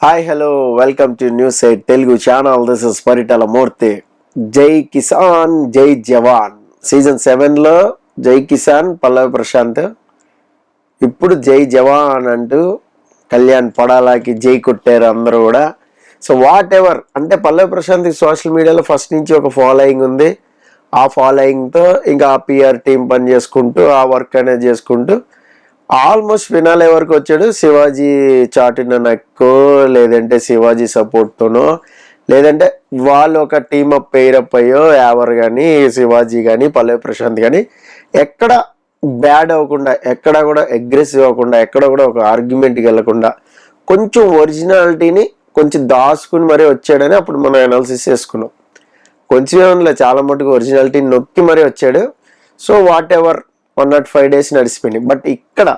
Hi hello welcome to news eight Telugu channel. This is Paritala Murthy. జై కిసాన్ జై జవాన్ సీజన్ 7లో జై కిసాన్ పల్లవి ప్రశాంత్, ఇప్పుడు జై జవాన్ అంటూ కళ్యాణ్ పడాలాకి జై కొట్టారు అందరూ కూడా. సో వాట్ ఎవర్ అంటే పల్లవి ప్రశాంత్కి సోషల్ మీడియాలో ఫస్ట్ నుంచి ఒక ఫాలోయింగ్ ఉంది. ఆ ఫాలోయింగ్తో ఇంకా ఆ పిఆర్ టీం పని చేసుకుంటూ ఆ వర్క్ అనేది చేసుకుంటూ ఆల్మోస్ట్ ఫినాలే వరకు వచ్చాడు. శివాజీ చాటిన నక్కో లేదంటే శివాజీ సపోర్ట్తోనో లేదంటే వాళ్ళు ఒక టీమప్ పెయిరప్ అయ్యో ఎవరు కానీ శివాజీ కానీ పల్లవి ప్రశాంత్ కానీ ఎక్కడ బ్యాడ్ అవ్వకుండా, ఎక్కడ కూడా అగ్రెసివ్ అవ్వకుండా, ఎక్కడ కూడా ఒక ఆర్గ్యుమెంట్కి వెళ్ళకుండా కొంచెం ఒరిజినాలిటీని కొంచెం దాచుకుని మరీ వచ్చాడని అప్పుడు మనం అనాలిసిస్ చేసుకున్నాం. కొంచెం ఏమన్నా చాలా మటుకు ఒరిజినాలిటీని నొక్కి మరీ వచ్చాడు. సో వాట్ ఎవర్ 105 days నడిచిపోయింది. బట్ ఇక్కడ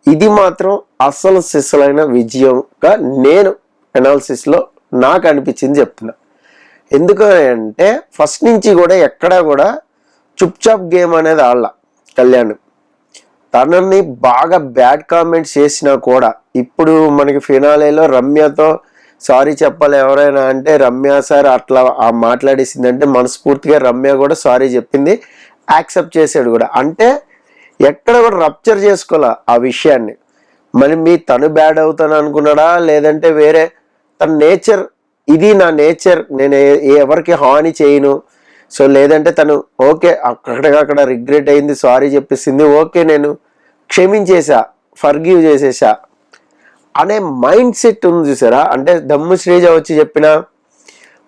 ఇది మాత్రం అసలు సిస్సలైన విజయంగా నేను అనాలిసిస్లో నాకు అనిపించింది చెప్తున్నా. ఎందుకంటే ఫస్ట్ నుంచి కూడా ఎక్కడా కూడా చుప్చాప్ గేమ్ అనేది ఆడాల. కళ్యాణ్ తనని బాగా బ్యాడ్ కామెంట్స్ చేసినా కూడా ఇప్పుడు మనకి ఫినాలేలో రమ్యతో సారీ చెప్పాలి ఎవరైనా అంటే రమ్య సార్ అట్లా మాట్లాడేసిందంటే మనస్ఫూర్తిగా రమ్య కూడా సారీ చెప్పింది, యాక్సెప్ట్ చేసాడు కూడా. అంటే ఎక్కడ కూడా రప్చర్ చేసుకోవాలా ఆ విషయాన్ని. మరి తను బ్యాడ్ అవుతాను అనుకున్నాడా లేదంటే వేరే తన నేచర్, ఇది నా నేచర్, నేను ఎవరికి హాని చేయను, సో లేదంటే తను ఓకే అక్కడికక్కడ రిగ్రెట్ అయింది, సారీ చెప్పేసింది, ఓకే నేను క్షమించేసా, ఫర్గివ్ చేసేసా అనే మైండ్ సెట్ ఉంది చూసారా. అంటే దమ్ము శ్రీజ వచ్చి చెప్పిన,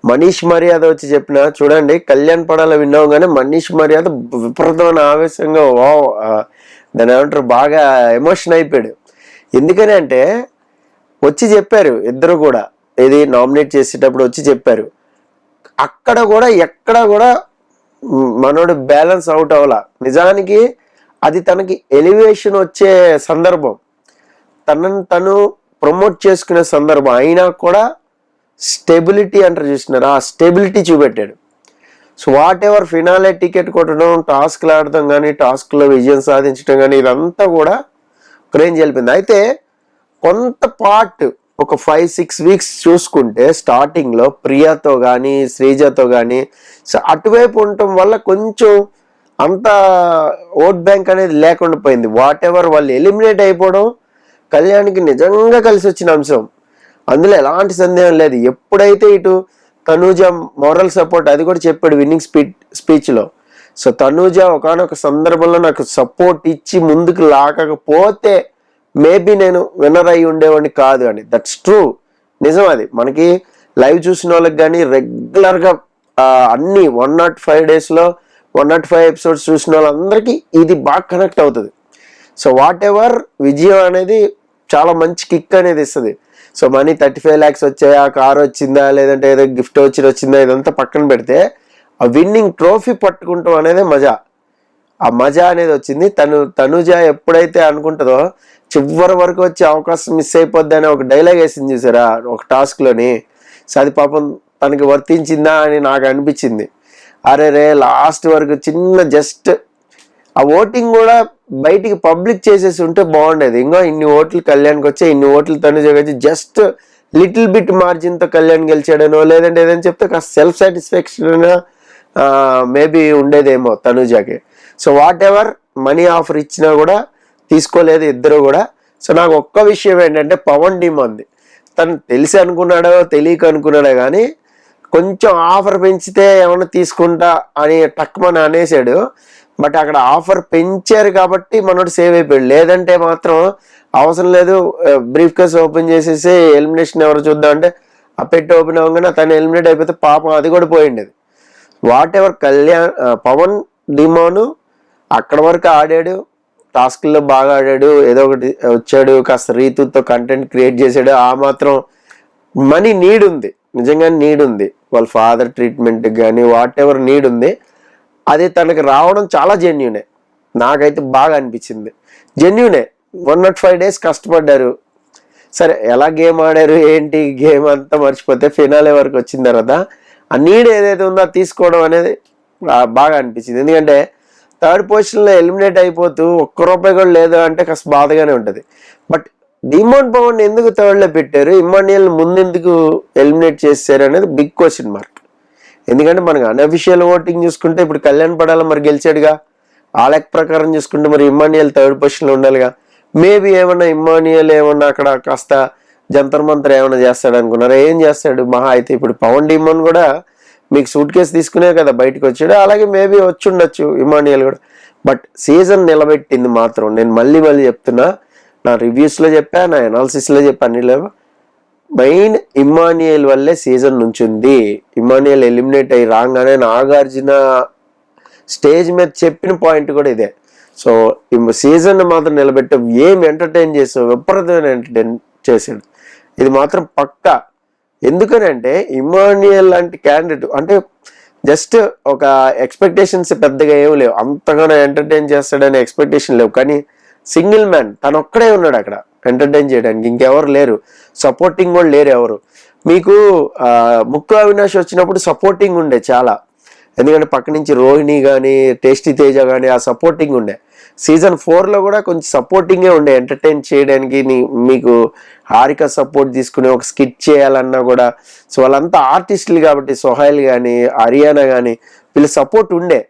మనీష్ మర్యాద వచ్చి చెప్పిన, చూడండి కళ్యాణ్ పడాల విన్నాం కానీ మనీష్ మర్యాద విపరీతమైన ఆవేశంగా దాని ఏమంటారు బాగా ఎమోషన్ అయిపోయాడు. ఎందుకని అంటే వచ్చి చెప్పారు ఇద్దరు కూడా, ఇది నామినేట్ చేసేటప్పుడు వచ్చి చెప్పారు. అక్కడ కూడా ఎక్కడ కూడా మనోడు బ్యాలెన్స్ అవుట్ అవ్వాల. నిజానికి అది తనకి ఎలివేషన్ వచ్చే సందర్భం, తనను తను ప్రమోట్ చేసుకునే సందర్భం అయినా కూడా స్టెబిలిటీ అంటారు చూసినారా, ఆ స్టెబిలిటీ చూపెట్టాడు. So whatever finale ticket కొట్టడం, టాస్క్లు ఆడటం కానీ టాస్క్లో విజయం సాధించడం కానీ ఇదంతా కూడా రేంజ్ వెళ్ళిపోయింది. అయితే కొంత పార్ట్ ఒక 5-6 weeks చూసుకుంటే స్టార్టింగ్లో ప్రియాతో కానీ శ్రీజతో కానీ సో అటువైపు ఉండటం వల్ల కొంచెం అంత ఓట్ బ్యాంక్ అనేది లేకుండా పోయింది. వాట్ ఎవర్ వాళ్ళు ఎలిమినేట్ అయిపోవడం కళ్యాణ్కి నిజంగా కలిసి వచ్చిన అంశం, అందులో ఎలాంటి సందేహం లేదు. ఎప్పుడైతే ఇటు తనూజ మోరల్ సపోర్ట్ అది కూడా చెప్పాడు విన్నింగ్ స్పీచ్లో. సో తనూజ ఒకానొక సందర్భంలో నాకు సపోర్ట్ ఇచ్చి ముందుకు లాగకపోతే మేబీ నేను విన్నర్ అయి ఉండేవాడిని కాదు అని. దట్స్ ట్రూ, నిజం. అది మనకి లైవ్ చూసిన వాళ్ళకి కానీ రెగ్యులర్గా అన్ని 105 daysలో 105 episodes చూసిన వాళ్ళందరికీ ఇది బాగా కనెక్ట్ అవుతుంది. సో వాట్ ఎవర్ విజయం అనేది చాలా మంచి కిక్ అనేది ఇస్తుంది. సో మనీ 35 lakhs వచ్చాయా, కార్ వచ్చిందా లేదంటే ఏదో గిఫ్ట్ వచ్చిందా ఇదంతా పక్కన పెడితే ఆ విన్నింగ్ ట్రోఫీ పట్టుకుంటాం అనేది మజా, ఆ మజా అనేది వచ్చింది. తనుజ ఎప్పుడైతే అనుకుంటుందో చివరి వరకు వచ్చే అవకాశం మిస్ అయిపోద్ది అని ఒక డైలాగ్ వేసింది చూసారా ఒక టాస్క్లోని. సో అది పాపం తనకి వర్తించిందా అని నాకు అనిపించింది. అరే రే లాస్ట్ వరకు చిన్న జస్ట్ ఆ ఓటింగ్ కూడా బయటికి పబ్లిక్ చేసేసి ఉంటే బాగుండేది. ఇంకా ఇన్ని ఓట్లు కళ్యాణ్కి వచ్చాయి, ఇన్ని ఓట్లు తనుజ వచ్చి జస్ట్ లిటిల్ బిట్ మార్జిన్తో కళ్యాణ్ గెలిచాడనో లేదంటే ఏదైనా చెప్తే కాస్త సెల్ఫ్ సాటిస్ఫాక్షన్ మేబీ ఉండేదేమో తనుజకి. So whatever money offer ఇచ్చినా కూడా తీసుకోలేదు ఇద్దరు కూడా. సో నాకు ఒక్క విషయం ఏంటంటే పవన్ డిమాండ్ తను తెలిసి అనుకున్నాడో తెలియక అనుకున్నాడో కానీ కొంచెం ఆఫర్ పెంచితే ఏమన్నా తీసుకుంటా అని టక్మని అనేసాడు. బట్ అక్కడ ఆఫర్ పెంచారు కాబట్టి మనోడు సేవ్ అయిపోయాడు. లేదంటే మాత్రం అవసరం లేదు, బ్రీఫ్ కేస్ ఓపెన్ చేసేసి ఎలిమినేషన్ ఎవరు చూద్దాం అంటే ఆ పెట్టి ఓపెన్ అవ్వగానే తను ఎలిమినేట్ అయిపోతే పాపం అది కూడా పోయిండేది. వాట్ ఎవర్ పవన్ డిమాను అక్కడ వరకు ఆడాడు, టాస్క్లో బాగా ఆడాడు, ఏదో ఒకటి వచ్చాడు, కాస్త రీతుతో కంటెంట్ క్రియేట్ చేశాడు. ఆ మాత్రం మనీ నీడ్ ఉంది, నిజంగా నీడ్ ఉంది. వాళ్ళ ఫాదర్ ట్రీట్మెంట్కి కానీ వాట్ ఎవర్ నీడ్ ఉంది. అది తనకి రావడం చాలా జెన్యునే, నాకైతే బాగా అనిపించింది. జెన్యునే 105 days కష్టపడ్డారు. సరే ఎలా గేమ్ ఆడారు ఏంటి గేమ్ అంతా మర్చిపోతే ఫినాలే వరకు వచ్చిన తర్వాత ఆ నీడ్ ఏదైతే ఉందో తీసుకోవడం అనేది బాగా అనిపించింది. ఎందుకంటే 3rd పొజిషన్లో ఎలిమినేట్ అయిపోతూ ₹1 కూడా లేదు అంటే కాస్త బాధగానే ఉంటుంది. బట్ డిమాండ్ పవన్ ఎందుకు థర్డ్ లో పెట్టారు, ఇమ్మాన్యుయల్ ముందెందుకు ఎలిమినేట్ చేశారు అనేది బిగ్ క్వశ్చన్ మార్క్. ఎందుకంటే మనకు అన్అఫిషియల్ ఓటింగ్ చూసుకుంటే ఇప్పుడు కళ్యాణ్ పడాల మరి గెలిచాడుగా, ఆ లెక్క ప్రకారం చూసుకుంటే మరి ఇమ్మాన్యుయల్ థర్డ్ పొజిషన్ లో ఉండాలిగా. మేబీ ఏమన్నా ఇమ్మాన్యుయల్ ఏమన్నా అక్కడ కాస్త జంతర్ మంతర్ ఏమైనా చేస్తాడు అనుకున్నారా, ఏం చేస్తాడు మహా అయితే. ఇప్పుడు పవన్ డిమాండ్ కూడా మీకు సూట్ కేసు తీసుకునే కదా బయటకు వచ్చాడు, అలాగే మేబీ వచ్చి ఉండొచ్చు ఇమ్మాన్యుయల్ కూడా. బట్ సీజన్ నిలబెట్టింది మాత్రం, నేను మళ్ళీ చెప్తున్నా, నా రివ్యూస్లో చెప్పా, నా అనాలిసిస్లో చెప్పా, అన్నిలో మెయిన్ ఇమ్మాన్యుయల్ వల్లే సీజన్ నుంచింది. ఇమ్మాన్యుయల్ ఎలిమినేట్ అయ్యి రాగానే నాగార్జున స్టేజ్ మీద చెప్పిన పాయింట్ కూడా ఇదే. సో సీజన్ మాత్రం నిలబెట్టాం, ఏం ఎంటర్టైన్ చేసావు, విపరీతమైన ఎంటర్టైన్ చేసాడు, ఇది మాత్రం పక్కా. ఎందుకని అంటే ఇమ్మాన్యుయల్ లాంటి క్యాండిడేట్ అంటే జస్ట్ ఒక ఎక్స్పెక్టేషన్స్ పెద్దగా ఏమి లేవు, అంతగానో ఎంటర్టైన్ చేస్తాడనే ఎక్స్పెక్టేషన్ లేవు. కానీ సింగిల్ మ్యాన్ తను ఒక్కడే ఉన్నాడు అక్కడ ఎంటర్టైన్ చేయడానికి, ఇంకెవరు లేరు, సపోర్టింగ్ కూడా లేరు ఎవరు. మీకు ముక్కు అవినాష్ వచ్చినప్పుడు సపోర్టింగ్ ఉండే చాలా, ఎందుకంటే పక్క నుంచి రోహిణి కానీ టేస్టీ తేజ కానీ ఆ సపోర్టింగ్ ఉండే. సీజన్ 4లో కూడా కొంచెం సపోర్టింగే ఉండే ఎంటర్టైన్ చేయడానికి. మీకు హారిక సపోర్ట్ తీసుకుని ఒక స్కిట్ చేయాలన్నా కూడా, సో వాళ్ళంతా ఆర్టిస్టులు కాబట్టి సోహైల్ కానీ హరియానా కానీ వీళ్ళ సపోర్ట్ ఉండే.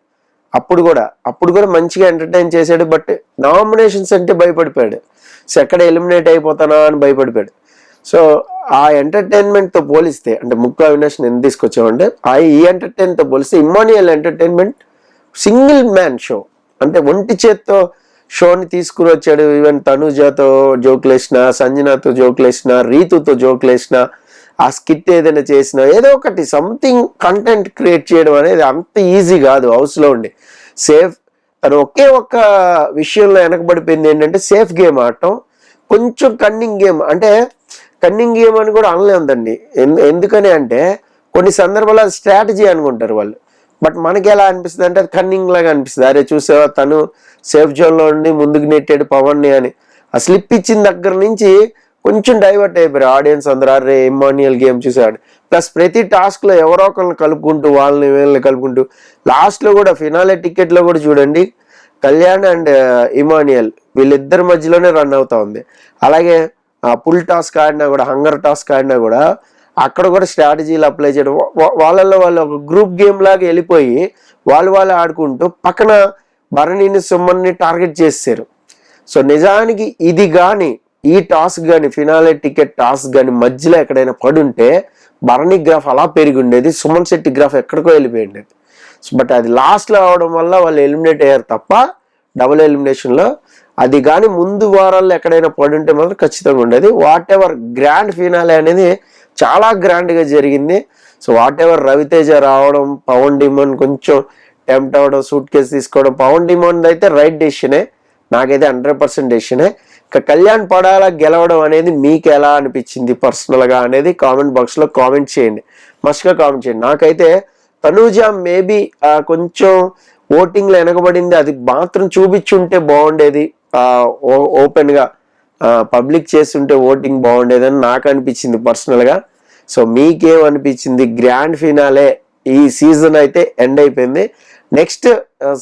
అప్పుడు కూడా మంచిగా ఎంటర్టైన్ చేశాడు. బట్ నామినేషన్స్ అంటే భయపడిపోయాడు, సో ఎక్కడ ఎలిమినేట్ అయిపోతానా అని భయపడిపోయాడు. సో ఆ ఎంటర్టైన్మెంట్తో పోలిస్తే, అంటే ముక్కు అవినాష్ని ఎందుకు తీసుకొచ్చామంటే ఈ ఎంటర్టైన్తో పోలిస్తే Immanuel entertainment single man show, అంటే ఒంటి చేత్తో షోని తీసుకుని వచ్చాడు. ఈవెన్ తనుజాతో జోకులు వేసిన, సంజనాతో జోకులు వేసిన, రీతుతో జోకులు వేసిన, ఆ స్కిట్ ఏదైనా చేసినా ఏదో ఒకటి సంథింగ్ కంటెంట్ క్రియేట్ చేయడం అనేది అంత ఈజీ కాదు హౌస్లో ఉండి. సేఫ్ తను ఒకే ఒక్క విషయంలో వెనకబడిపోయింది, ఏంటంటే సేఫ్ గేమ్ ఆడటం, కొంచెం కన్నింగ్ గేమ్. అంటే కన్నింగ్ గేమ్ అని కూడా అనలేదండి, ఎందుకని అంటే కొన్ని సందర్భాల్లో అది స్ట్రాటజీ అనుకుంటారు వాళ్ళు, బట్ మనకి ఎలా అనిపిస్తుంది అంటే అది కన్నింగ్ లాగా అనిపిస్తుంది. అరే చూసావా తను సేఫ్ జోన్లో ఉండి ముందుకు నెట్టాడు పవన్ని అని. ఆ స్లిప్ ఇచ్చిన దగ్గర నుంచి కొంచెం డైవర్ట్ అయిపోయారు ఆడియన్స్ అందరూ, అరే ఇమ్మాన్యుయల్ గేమ్ చూసాడు. ప్లస్ ప్రతి టాస్క్లో ఎవరో ఒకరిని కలుపుకుంటూ వీళ్ళని కలుపుకుంటూ లాస్ట్లో కూడా ఫినాలే టికెట్లో కూడా చూడండి కళ్యాణ్ అండ్ ఇమ్మాన్యుయల్ వీళ్ళిద్దరి మధ్యలోనే రన్ అవుతా ఉంది. అలాగే పుల్ టాస్క్ ఆడినా కూడా, హంగర్ టాస్క్ ఆడినా కూడా అక్కడ కూడా స్ట్రాటజీలు అప్లై చేయడం, వాళ్ళల్లో వాళ్ళు ఒక గ్రూప్ గేమ్ లాగా వెళ్ళిపోయి వాళ్ళు ఆడుకుంటూ పక్కన భరణిని సుమన్ని టార్గెట్ చేశారు. సో నిజానికి ఇది కానీ ఈ టాస్క్ కానీ ఫినాలే టికెట్ టాస్క్ కానీ మధ్యలో ఎక్కడైనా పడుంటే భరణి గ్రాఫ్ అలా పెరిగి ఉండేది, సుమన్ శెట్టి గ్రాఫ్ ఎక్కడికో వెళ్ళిపోయింది. బట్ అది లాస్ట్లో అవడం వల్ల వాళ్ళు ఎలిమినేట్ అయ్యారు తప్ప డబుల్ ఎలిమినేషన్లో. అది కానీ ముందు వారాల్లో ఎక్కడైనా పడుంటే మాత్రం ఖచ్చితంగా ఉండేది. వాట్ ఎవర్ గ్రాండ్ ఫినాలే అనేది చాలా గ్రాండ్గా జరిగింది. సో వాట్ ఎవర్ రవితేజ రావడం, పవన్ డిమాండ్ కొంచెం టెంప్ట్ అవ్వడం, సూట్ కేసు తీసుకోవడం, పవన్ డిమాండ్ అయితే రైట్ డెసిషనే, నాకైతే 100% డెసిషనే. ఇక కళ్యాణ్ పడాల గెలవడం అనేది మీకు ఎలా అనిపించింది పర్సనల్గా అనేది కామెంట్ బాక్స్లో కామెంట్ చేయండి, మస్ట్గా కామెంట్ చేయండి. నాకైతే తనూజ మేబీ కొంచెం ఓటింగ్లో వెనకబడింది, అది మాత్రం చూపించుంటే బాగుండేది, ఓపెన్గా పబ్లిక్ చేస్తుంటే ఓటింగ్ బాగుండేదని నాకు అనిపించింది పర్సనల్గా. సో మీకేమనిపించింది? గ్రాండ్ ఫినాలే ఈ సీజన్ అయితే ఎండ్ అయిపోయింది. నెక్స్ట్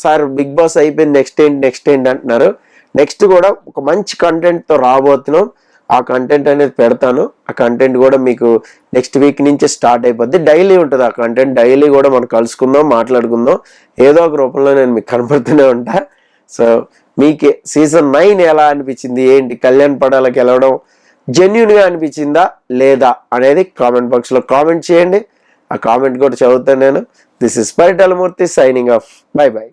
సార్ బిగ్ బాస్ అయిపోయింది, నెక్స్ట్ ఏంటి అంటున్నారు. నెక్స్ట్ కూడా ఒక మంచి కంటెంట్తో రాబోతున్నాం, ఆ కంటెంట్ అనేది పెడతాను. ఆ కంటెంట్ కూడా మీకు నెక్స్ట్ వీక్ నుంచే స్టార్ట్ అయిపోద్ది, డైలీ ఉంటుంది ఆ కంటెంట్. డైలీ కూడా మనం కలుసుకుందాం, మాట్లాడుకుందాం, ఏదో ఒక రూపంలో నేను మీకు కనపడుతూనే ఉంటా. సో మీకు సీజన్ 9 ఎలా అనిపించింది, ఏంటి, కళ్యాణ్ పడాలకి వెళ్ళడం జెన్యున్గా అనిపించిందా లేదా అనేది కామెంట్ బాక్స్లో కామెంట్ చేయండి. ఆ కామెంట్ కూడా చదువుతాను నేను. This is Paritala Murthy signing off. By by.